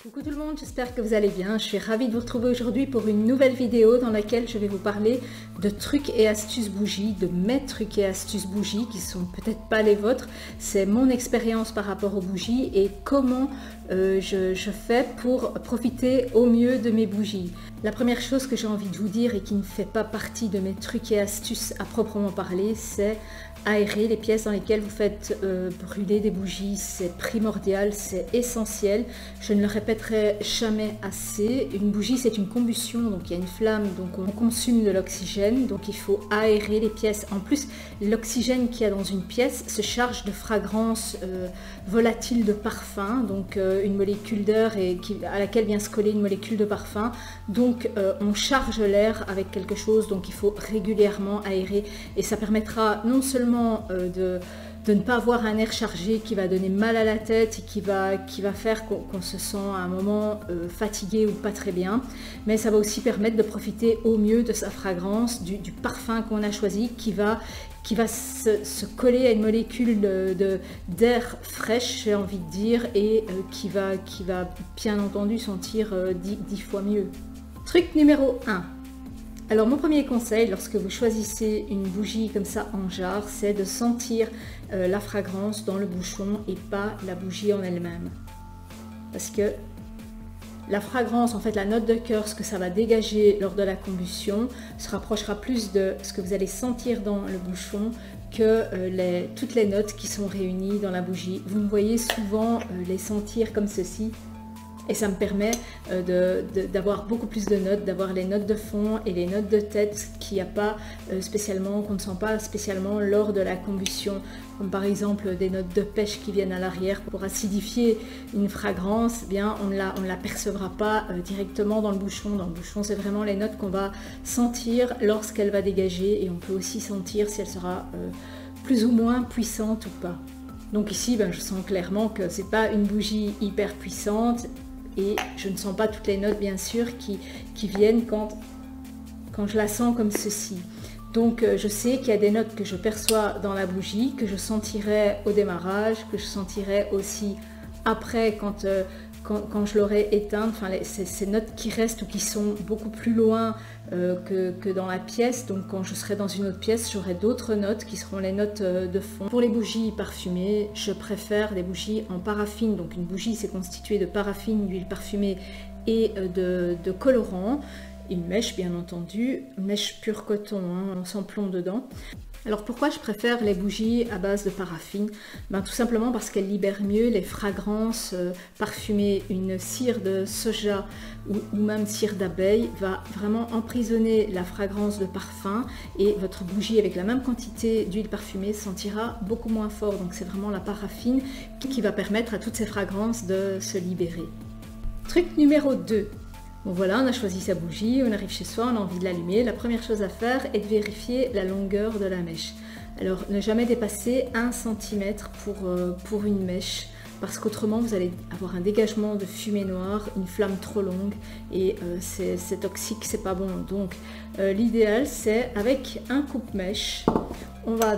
Coucou tout le monde, j'espère que vous allez bien. Je suis ravie de vous retrouver aujourd'hui pour une nouvelle vidéo dans laquelle je vais vous parler de trucs et astuces bougies, de mes trucs et astuces bougies qui sont peut-être pas les vôtres. C'est mon expérience par rapport aux bougies et comment je fais pour profiter au mieux de mes bougies. La première chose que j'ai envie de vous dire et qui ne fait pas partie de mes trucs et astuces à proprement parler, c'est aérer les pièces dans lesquelles vous faites brûler des bougies. C'est primordial, c'est essentiel. Je ne le répéterai jamais assez. Une bougie, c'est une combustion, donc il y a une flamme, donc on consomme de l'oxygène, donc il faut aérer les pièces. En plus, l'oxygène qu'il y a dans une pièce se charge de fragrances volatiles de parfum, donc une molécule d'air à laquelle vient se coller une molécule de parfum. Donc on charge l'air avec quelque chose, donc il faut régulièrement aérer et ça permettra non seulement de ne pas avoir un air chargé qui va donner mal à la tête et qui va faire qu'on se sent à un moment fatigué ou pas très bien, mais ça va aussi permettre de profiter au mieux de sa fragrance, du parfum qu'on a choisi qui va se coller à une molécule d'air fraîche, j'ai envie de dire, et qui va bien entendu sentir 10 fois mieux. Truc numéro 1. Alors mon premier conseil lorsque vous choisissez une bougie comme ça en jarre, c'est de sentir la fragrance dans le bouchon et pas la bougie en elle-même. Parce que la fragrance, en fait la note de cœur, ce que ça va dégager lors de la combustion, se rapprochera plus de ce que vous allez sentir dans le bouchon que toutes les notes qui sont réunies dans la bougie. Vous me voyez souvent les sentir comme ceci. Et ça me permet d'avoir beaucoup plus de notes, d'avoir les notes de fond et les notes de tête qu'on ne sent pas spécialement lors de la combustion. Comme par exemple des notes de pêche qui viennent à l'arrière pour acidifier une fragrance, eh bien on ne la percevra pas directement dans le bouchon. Dans le bouchon, c'est vraiment les notes qu'on va sentir lorsqu'elle va dégager et on peut aussi sentir si elle sera plus ou moins puissante ou pas. Donc ici, je sens clairement que c'est pas une bougie hyper puissante. Et je ne sens pas toutes les notes bien sûr qui viennent quand je la sens comme ceci. Donc je sais qu'il y a des notes que je perçois dans la bougie, que je sentirai au démarrage, que je sentirai aussi après quand je l'aurai éteinte. Enfin, ces notes qui restent ou qui sont beaucoup plus loin que dans la pièce. Donc quand je serai dans une autre pièce, j'aurai d'autres notes qui seront les notes de fond. Pour les bougies parfumées, je préfère les bougies en paraffine. Donc une bougie, c'est constitué de paraffine, d'huile parfumée et de colorant. Une mèche, bien entendu, une mèche pure coton, sans plomb dedans. Alors pourquoi je préfère les bougies à base de paraffine? Tout simplement parce qu'elles libèrent mieux les fragrances parfumées. Une cire de soja ou même cire d'abeille va vraiment emprisonner la fragrance de parfum et votre bougie avec la même quantité d'huile parfumée sentira beaucoup moins fort. Donc c'est vraiment la paraffine qui va permettre à toutes ces fragrances de se libérer. Truc numéro 2. Bon voilà, on a choisi sa bougie, on arrive chez soi, on a envie de l'allumer. La première chose à faire est de vérifier la longueur de la mèche. Alors ne jamais dépasser 1 cm pour une mèche, parce qu'autrement vous allez avoir un dégagement de fumée noire, une flamme trop longue et c'est toxique, c'est pas bon. Donc l'idéal c'est avec un coupe-mèche. On va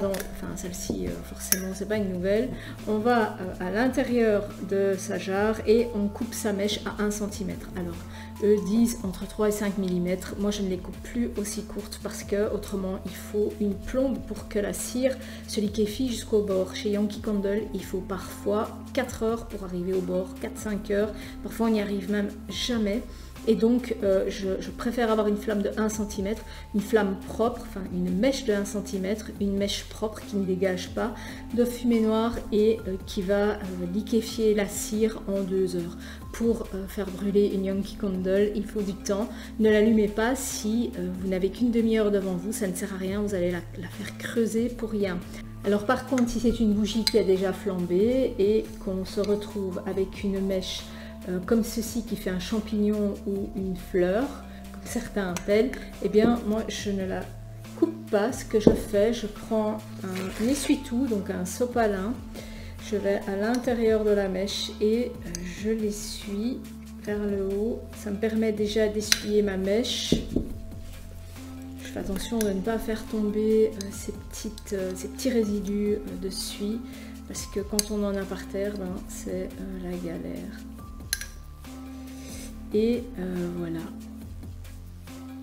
celle-ci forcément c'est pas une nouvelle, on va à l'intérieur de sa jarre et on coupe sa mèche à 1 cm. Alors eux disent entre 3 et 5 mm, moi je ne les coupe plus aussi courtes parce que autrement il faut une plombe pour que la cire se liquéfie jusqu'au bord. Chez Yankee Candle il faut parfois 4 heures pour arriver au bord, 4-5 heures, parfois on n'y arrive même jamais. Et donc je préfère avoir une flamme de 1 cm, une flamme propre, enfin une mèche de 1 cm, une mèche propre qui ne dégage pas de fumée noire et qui va liquéfier la cire en 2 heures. Pour faire brûler une Yankee Candle, il faut du temps. Ne l'allumez pas si vous n'avez qu'une demi-heure devant vous, ça ne sert à rien, vous allez la faire creuser pour rien. Alors par contre, si c'est une bougie qui a déjà flambé et qu'on se retrouve avec une mèche comme ceci qui fait un champignon ou une fleur, comme certains appellent, eh bien moi je ne la coupe pas. Ce que je fais, je prends un essuie-tout, donc un sopalin, je vais à l'intérieur de la mèche et je l'essuie vers le haut. Ça me permet déjà d'essuyer ma mèche. Je fais attention de ne pas faire tomber ces petits résidus de suie parce que quand on en a par terre, c'est la galère. Et voilà.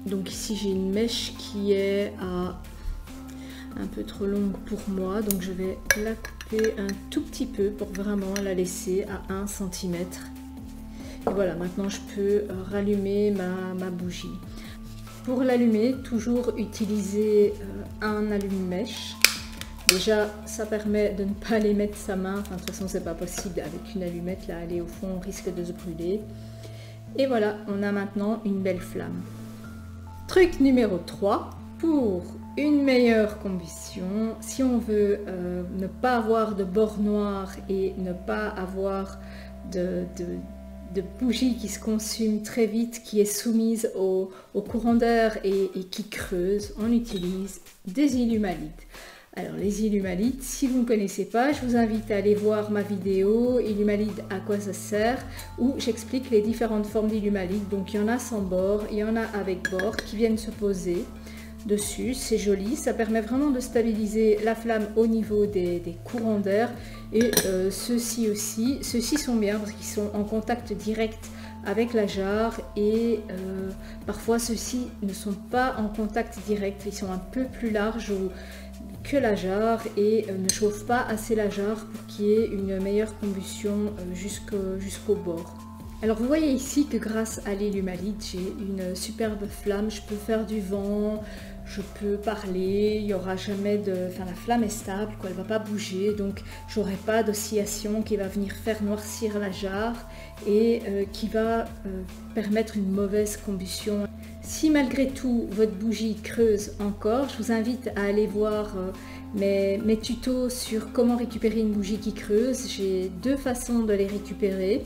Donc ici j'ai une mèche qui est un peu trop longue pour moi, donc je vais la couper un tout petit peu pour vraiment la laisser à 1 cm. Et voilà, maintenant je peux rallumer ma bougie. Pour l'allumer, toujours utiliser un allume-mèche. Déjà, ça permet de ne pas aller mettre sa main, enfin de toute façon c'est pas possible avec une allumette, là aller au fond, on risque de se brûler. Et voilà, on a maintenant une belle flamme. Truc numéro 3, pour une meilleure combustion, si on veut ne pas avoir de bord noir et ne pas avoir de bougie qui se consume très vite, qui est soumise au courant d'air et qui creuse, on utilise des illumalites. Alors les illumalites, si vous ne connaissez pas, je vous invite à aller voir ma vidéo Illumalite à quoi ça sert, où j'explique les différentes formes d'illumalites. Donc il y en a sans bord, il y en a avec bord qui viennent se poser dessus, c'est joli, ça permet vraiment de stabiliser la flamme au niveau des courants d'air. Et ceux-ci aussi, ceux-ci sont bien parce qu'ils sont en contact direct avec la jarre et parfois ceux-ci ne sont pas en contact direct, ils sont un peu plus larges que la jarre et ne chauffent pas assez la jarre pour qu'il y ait une meilleure combustion jusqu'au bord. Alors vous voyez ici que grâce à l'illumalite, j'ai une superbe flamme, je peux faire du vent, je peux parler, il n'y aura jamais de... Enfin la flamme est stable, quoi, elle ne va pas bouger, donc j'aurai pas d'oscillation qui va venir faire noircir la jarre et qui va permettre une mauvaise combustion. Si malgré tout votre bougie creuse encore, je vous invite à aller voir mes tutos sur comment récupérer une bougie qui creuse. J'ai 2 façons de les récupérer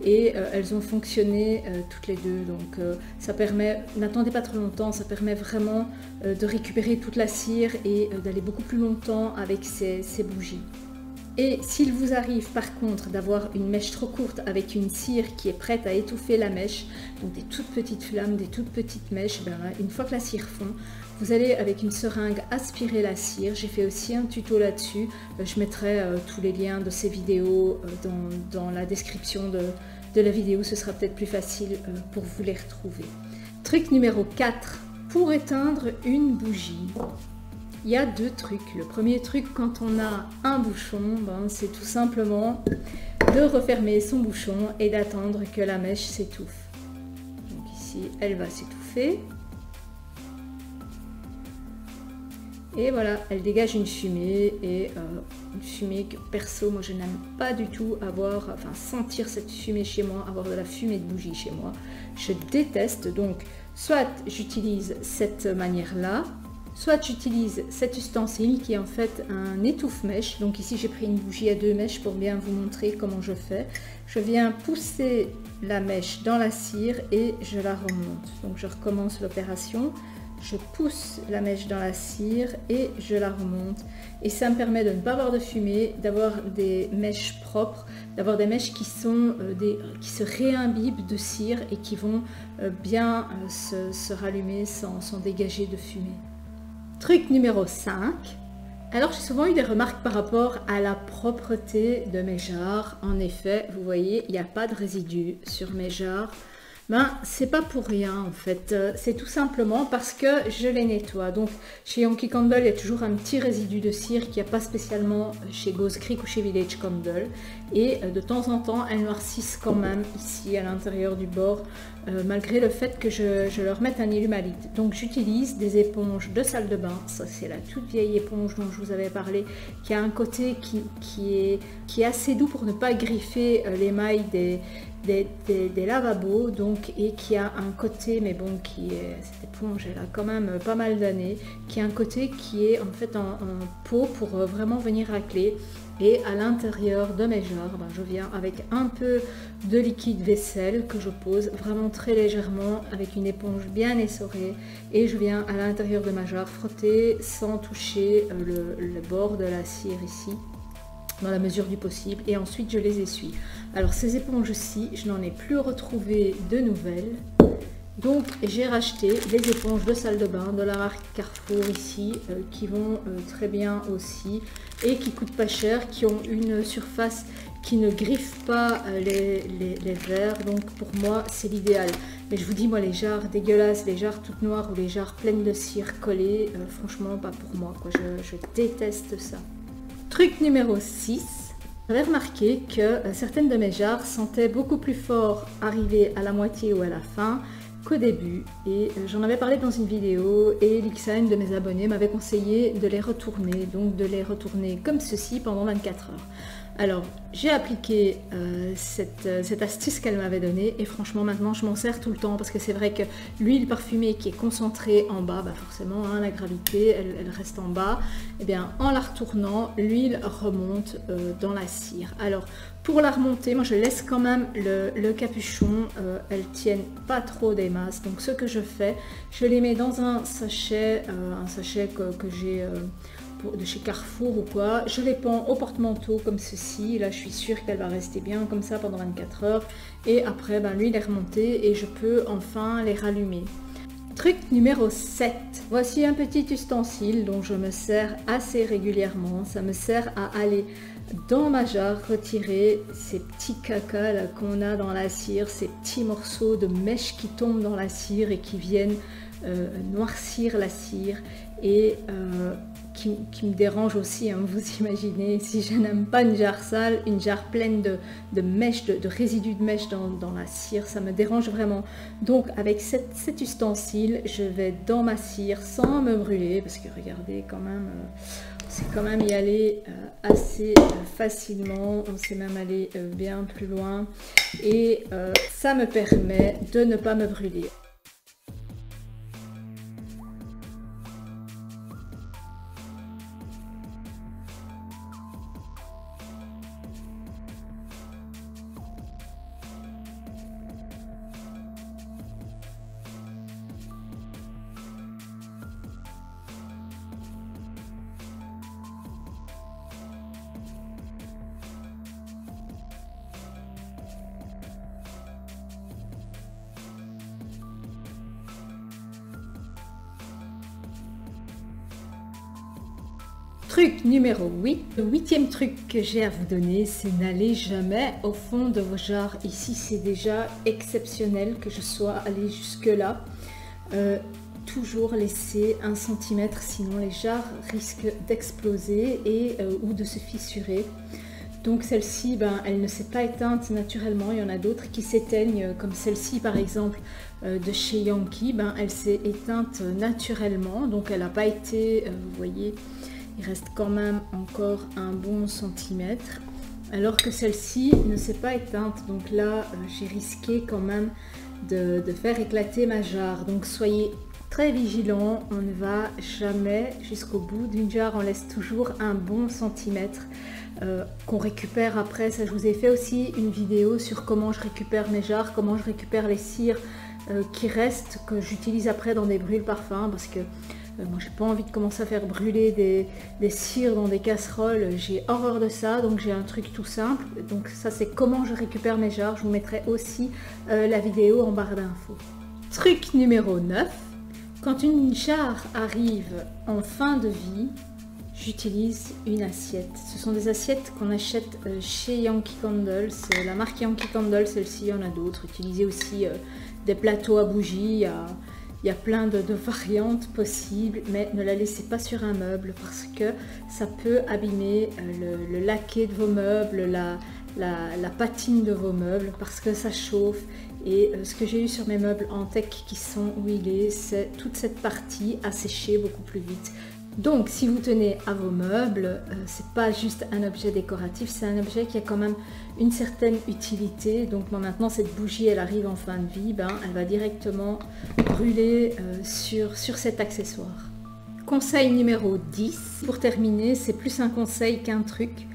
et elles ont fonctionné toutes les 2, donc ça permet, n'attendez pas trop longtemps, ça permet vraiment de récupérer toute la cire et d'aller beaucoup plus longtemps avec ces bougies. Et s'il vous arrive par contre d'avoir une mèche trop courte avec une cire qui est prête à étouffer la mèche, donc des toutes petites flammes, des toutes petites mèches, ben là, une fois que la cire fond, vous allez avec une seringue aspirer la cire. J'ai fait aussi un tuto là-dessus, je mettrai tous les liens de ces vidéos dans la description de la vidéo, ce sera peut-être plus facile pour vous les retrouver. Truc numéro 4, pour éteindre une bougie. Il y a 2 trucs. Le premier truc, quand on a un bouchon, ben, c'est tout simplement de refermer son bouchon et d'attendre que la mèche s'étouffe. Donc ici, elle va s'étouffer. Et voilà, elle dégage une fumée et une fumée que perso, moi je n'aime pas du tout avoir, enfin sentir cette fumée chez moi, avoir de la fumée de bougie chez moi. Je déteste, donc soit j'utilise cette manière-là, soit j'utilise cet ustensile qui est en fait un étouffe-mèche. Donc ici j'ai pris une bougie à 2 mèches pour bien vous montrer comment je fais. Je viens pousser la mèche dans la cire et je la remonte. Donc je recommence l'opération. Je pousse la mèche dans la cire et je la remonte. Et ça me permet de ne pas avoir de fumée, d'avoir des mèches propres, d'avoir des mèches qui se réimbibent de cire et qui vont bien se rallumer sans dégager de fumée. Truc numéro 5. Alors j'ai souvent eu des remarques par rapport à la propreté de mes jarres. En effet, vous voyez, il n'y a pas de résidus sur mes jarres. Ben, c'est pas pour rien en fait, c'est tout simplement parce que je les nettoie. Donc chez Yankee Candle, il y a toujours un petit résidu de cire qu'il n'y a pas spécialement chez Ghost Creek ou chez Village Candle. Et de temps en temps, elles noircissent quand même ici à l'intérieur du bord, malgré le fait que je leur mette un illumalite. Donc j'utilise des éponges de salle de bain. Ça c'est la toute vieille éponge dont je vous avais parlé, qui a un côté qui est assez doux pour ne pas griffer l'émail des lavabos, donc, et qui a un côté, mais bon, cette éponge elle a quand même pas mal d'années, qui a un côté qui est en fait en peau pour vraiment venir racler. Et à l'intérieur de mes jarres, ben, je viens avec un peu de liquide vaisselle que je pose vraiment très légèrement avec une éponge bien essorée, et je viens à l'intérieur de ma jarre frotter sans toucher le bord de la cire ici, dans la mesure du possible, et ensuite je les essuie. Alors ces éponges-ci, je n'en ai plus retrouvé de nouvelles, donc j'ai racheté des éponges de salle de bain de la marque Carrefour ici, qui vont très bien aussi et qui coûtent pas cher, qui ont une surface qui ne griffe pas les verres, donc pour moi c'est l'idéal. Mais je vous dis, moi les jarres dégueulasses, les jarres toutes noires ou les jarres pleines de cire collée, franchement pas pour moi, quoi. Je déteste ça. Truc numéro 6, j'avais remarqué que certaines de mes jarres sentaient beaucoup plus fort arrivées à la moitié ou à la fin qu'au début, et j'en avais parlé dans une vidéo et Lixa, une de mes abonnées, m'avait conseillé de les retourner, donc de les retourner comme ceci pendant 24 heures. Alors j'ai appliqué cette astuce qu'elle m'avait donnée et franchement maintenant je m'en sers tout le temps, parce que c'est vrai que l'huile parfumée qui est concentrée en bas, bah forcément hein, la gravité elle reste en bas, et bien en la retournant l'huile remonte dans la cire. Alors pour la remonter, moi je laisse quand même le capuchon, elles tiennent pas trop des masses, donc ce que je fais, je les mets dans un sachet que j'ai de chez Carrefour ou quoi, je les pends au porte-manteau comme ceci, là je suis sûre qu'elle va rester bien comme ça pendant 24 heures, et après ben, l'huile est remontée et je peux enfin les rallumer. Truc numéro 7, voici un petit ustensile dont je me sers assez régulièrement. Ça me sert à aller dans ma jarre retirer ces petits cacas là qu'on a dans la cire, ces petits morceaux de mèche qui tombent dans la cire et qui viennent noircir la cire, et qui me dérange aussi, hein, vous imaginez, si je n'aime pas une jarre sale, une jarre pleine de mèches, de résidus de mèches dans la cire, ça me dérange vraiment. Donc avec cet ustensile, je vais dans ma cire sans me brûler, parce que regardez quand même, c'est quand même y aller assez facilement, on sait même aller bien plus loin, et ça me permet de ne pas me brûler. Truc numéro 8, le 8e truc que j'ai à vous donner, c'est n'allez jamais au fond de vos jarres. Ici c'est déjà exceptionnel que je sois allée jusque là. Toujours laisser 1 cm, sinon les jarres risquent d'exploser et ou de se fissurer. Donc celle-ci, ben, elle ne s'est pas éteinte naturellement, il y en a d'autres qui s'éteignent, comme celle-ci par exemple de chez Yankee, ben, elle s'est éteinte naturellement, donc elle n'a pas été, vous voyez, il reste quand même encore un bon centimètre, alors que celle-ci ne s'est pas éteinte, donc là j'ai risqué quand même de faire éclater ma jarre. Donc soyez très vigilants, on ne va jamais jusqu'au bout d'une jarre, on laisse toujours un bon centimètre qu'on récupère après. Ça, je vous ai fait aussi une vidéo sur comment je récupère mes jarres, comment je récupère les cires qui restent, que j'utilise après dans des brûle-parfums, parce que moi j'ai pas envie de commencer à faire brûler des cires dans des casseroles, j'ai horreur de ça, donc j'ai un truc tout simple. Donc ça c'est comment je récupère mes jarres, je vous mettrai aussi la vidéo en barre d'infos. Truc numéro 9, quand une jarre arrive en fin de vie, j'utilise une assiette. Ce sont des assiettes qu'on achète chez Yankee Candle, c'est la marque Yankee Candle, celle-ci, il y en a d'autres. Utilisez aussi des plateaux à bougies, il y a plein de variantes possibles, mais ne la laissez pas sur un meuble parce que ça peut abîmer le laqué de vos meubles, la patine de vos meubles, parce que ça chauffe. Et ce que j'ai eu sur mes meubles en tech qui sont huilés, c'est toute cette partie à sécher beaucoup plus vite. Donc si vous tenez à vos meubles, c'est pas juste un objet décoratif, c'est un objet qui a quand même une certaine utilité. Donc moi maintenant cette bougie elle arrive en fin de vie, ben, elle va directement brûler sur cet accessoire. Conseil numéro 10, pour terminer, c'est plus un conseil qu'un truc.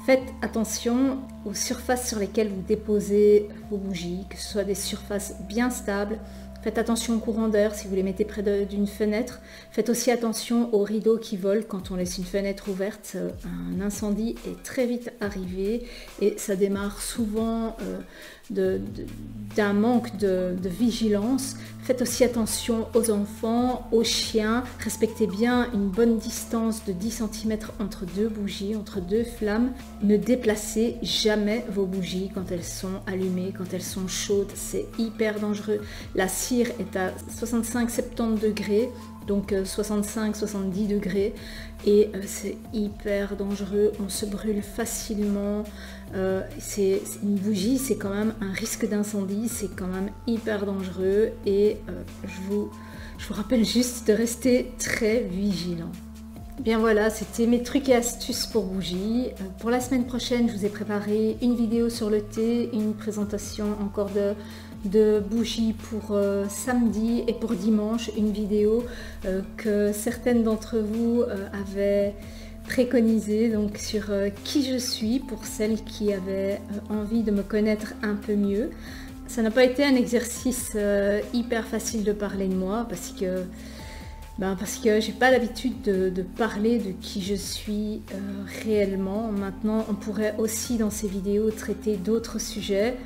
Faites attention aux surfaces sur lesquelles vous déposez vos bougies, que ce soit des surfaces bien stables. Faites attention au courant d'air si vous les mettez près d'une fenêtre. Faites aussi attention aux rideaux qui volent quand on laisse une fenêtre ouverte. Un incendie est très vite arrivé et ça démarre souvent d'un manque de vigilance. Faites aussi attention aux enfants, aux chiens. Respectez bien une bonne distance de 10 cm entre deux bougies, entre deux flammes. Ne déplacez jamais vos bougies quand elles sont allumées, quand elles sont chaudes. C'est hyper dangereux. La cire est à 65-70 degrés, donc 65-70 degrés, et c'est hyper dangereux. On se brûle facilement. C'est une bougie, c'est quand même un risque d'incendie, c'est quand même hyper dangereux, et je vous rappelle juste de rester très vigilant. Bien voilà, c'était mes trucs et astuces pour bougies. Pour la semaine prochaine, je vous ai préparé une vidéo sur le thé, une présentation encore de bougies pour samedi, et pour dimanche, une vidéo que certaines d'entre vous avaient préconisé, donc sur qui je suis, pour celles qui avaient envie de me connaître un peu mieux. Ça n'a pas été un exercice hyper facile de parler de moi parce que j'ai pas l'habitude de parler de qui je suis réellement. Maintenant, on pourrait aussi dans ces vidéos traiter d'autres sujets.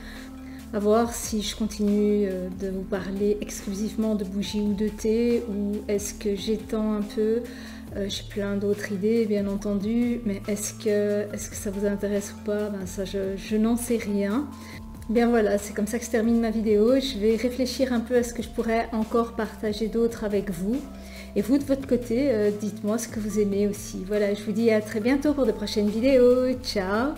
À voir si je continue de vous parler exclusivement de bougies ou de thé, ou est-ce que j'étends un peu. J'ai plein d'autres idées bien entendu, mais est-ce que ça vous intéresse ou pas? Ça je n'en sais rien. Bien voilà, c'est comme ça que se termine ma vidéo. Je vais réfléchir un peu à ce que je pourrais encore partager d'autre avec vous. Et vous de votre côté, dites-moi ce que vous aimez aussi. Voilà, je vous dis à très bientôt pour de prochaines vidéos. Ciao!